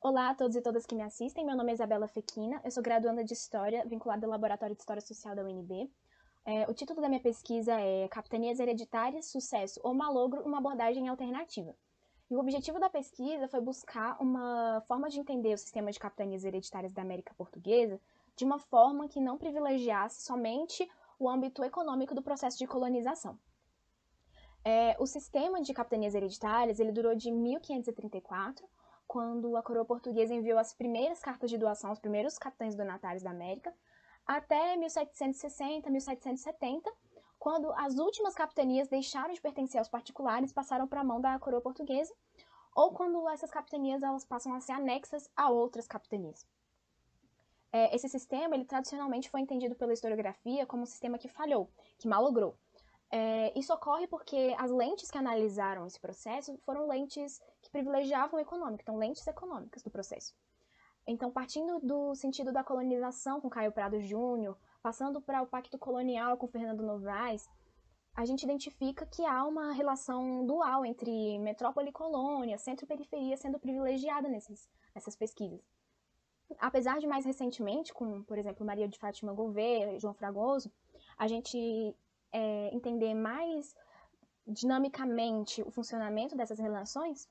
Olá a todos e todas que me assistem, meu nome é Isabela Fequina, eu sou graduanda de História, vinculada ao Laboratório de História Social da UNB. O título da minha pesquisa é Capitanias Hereditárias, Sucesso ou Malogro, uma abordagem alternativa. E o objetivo da pesquisa foi buscar uma forma de entender o sistema de capitanias hereditárias da América Portuguesa de uma forma que não privilegiasse somente o âmbito econômico do processo de colonização. O sistema de capitanias hereditárias ele durou de 1534, quando a coroa portuguesa enviou as primeiras cartas de doação aos primeiros capitães donatários da América, até 1760, 1770, quando as últimas capitanias deixaram de pertencer aos particulares e passaram para a mão da coroa portuguesa, ou quando essas capitanias elas passam a ser anexas a outras capitanias. Esse sistema, ele tradicionalmente foi entendido pela historiografia como um sistema que falhou, que malogrou. Isso ocorre porque as lentes que analisaram esse processo foram lentes que privilegiavam o econômico, então lentes econômicas do processo. Então, partindo do sentido da colonização com Caio Prado Júnior, passando para o pacto colonial com Fernando Novaes, a gente identifica que há uma relação dual entre metrópole e colônia, centro e periferia sendo privilegiada nessas pesquisas. Apesar de mais recentemente, com, por exemplo, Maria de Fátima Gouveia, João Fragoso, a gente entender mais dinamicamente o funcionamento dessas relações,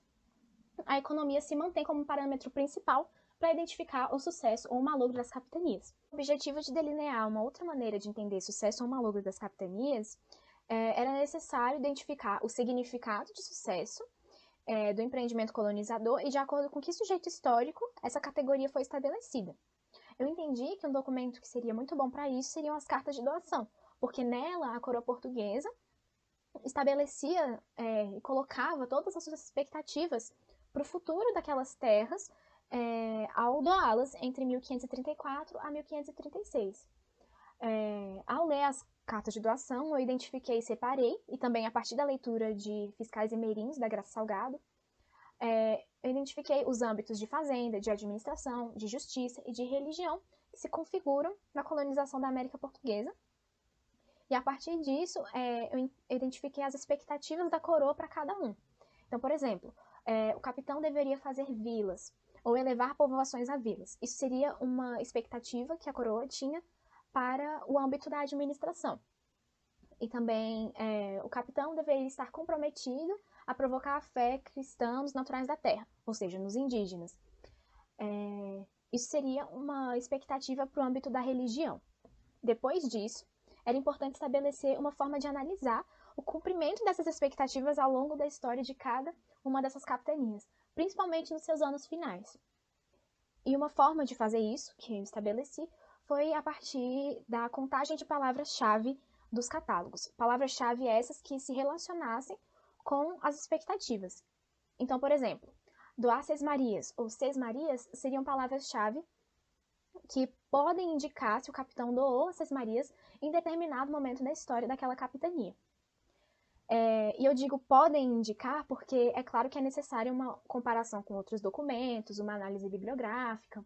a economia se mantém como parâmetro principal para identificar o sucesso ou o malogro das capitanias. O objetivo de delinear uma outra maneira de entender sucesso ou malogro das capitanias era necessário identificar o significado de sucesso do empreendimento colonizador e de acordo com que sujeito histórico essa categoria foi estabelecida. Eu entendi que um documento que seria muito bom para isso seriam as cartas de doação, porque nela a coroa portuguesa estabelecia e colocava todas as suas expectativas para o futuro daquelas terras ao doá-las entre 1534 a 1536. Ao ler as cartas de doação, eu identifiquei e separei, e também a partir da leitura de Fiscais e Merins, da Graça Salgado, eu identifiquei os âmbitos de fazenda, de administração, de justiça e de religião que se configuram na colonização da América Portuguesa. E a partir disso, eu identifiquei as expectativas da coroa para cada um. Então, por exemplo, o capitão deveria fazer vilas ou elevar povoações a vilas. Isso seria uma expectativa que a coroa tinha para o âmbito da administração. E também o capitão deveria estar comprometido a provocar a fé cristã nos naturais da terra, ou seja, nos indígenas. Isso seria uma expectativa para o âmbito da religião. Depois disso, era importante estabelecer uma forma de analisar o cumprimento dessas expectativas ao longo da história de cada uma dessas capitanias, principalmente nos seus anos finais. E uma forma de fazer isso, que eu estabeleci, foi a partir da contagem de palavras-chave dos catálogos. Palavras-chave essas que se relacionassem com as expectativas. Então, por exemplo, doar Sesmarias ou Sesmarias seriam palavras-chave que podem indicar se o capitão doou as Sesmarias em determinado momento da história daquela capitania. E eu digo podem indicar porque é claro que é necessária uma comparação com outros documentos, uma análise bibliográfica,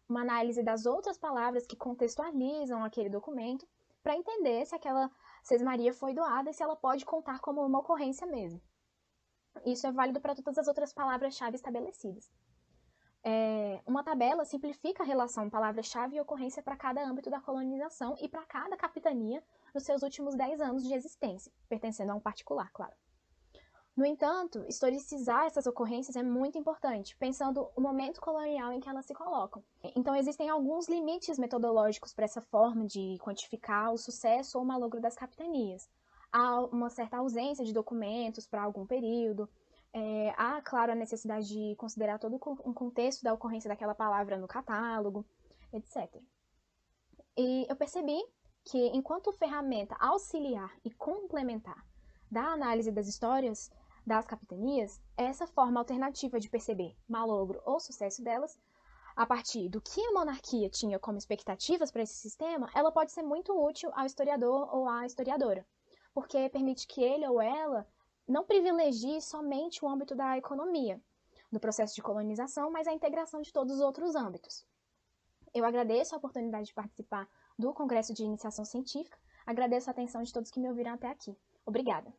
uma análise das outras palavras que contextualizam aquele documento, para entender se aquela Sesmaria foi doada e se ela pode contar como uma ocorrência mesmo. Isso é válido para todas as outras palavras-chave estabelecidas. Uma tabela simplifica a relação palavra-chave e ocorrência para cada âmbito da colonização e para cada capitania nos seus últimos 10 anos de existência, pertencendo a um particular, claro. No entanto, historicizar essas ocorrências é muito importante, pensando o momento colonial em que elas se colocam. Então, existem alguns limites metodológicos para essa forma de quantificar o sucesso ou o malogro das capitanias. Há uma certa ausência de documentos para algum período, há, claro, a necessidade de considerar todo um contexto da ocorrência daquela palavra no catálogo, etc. E eu percebi que, enquanto ferramenta auxiliar e complementar da análise das histórias das capitanias, essa forma alternativa de perceber malogro ou sucesso delas, a partir do que a monarquia tinha como expectativas para esse sistema, ela pode ser muito útil ao historiador ou à historiadora, porque permite que ele ou ela não privilegie somente o âmbito da economia, do processo de colonização, mas a integração de todos os outros âmbitos. Eu agradeço a oportunidade de participar do Congresso de Iniciação Científica, agradeço a atenção de todos que me ouviram até aqui. Obrigada!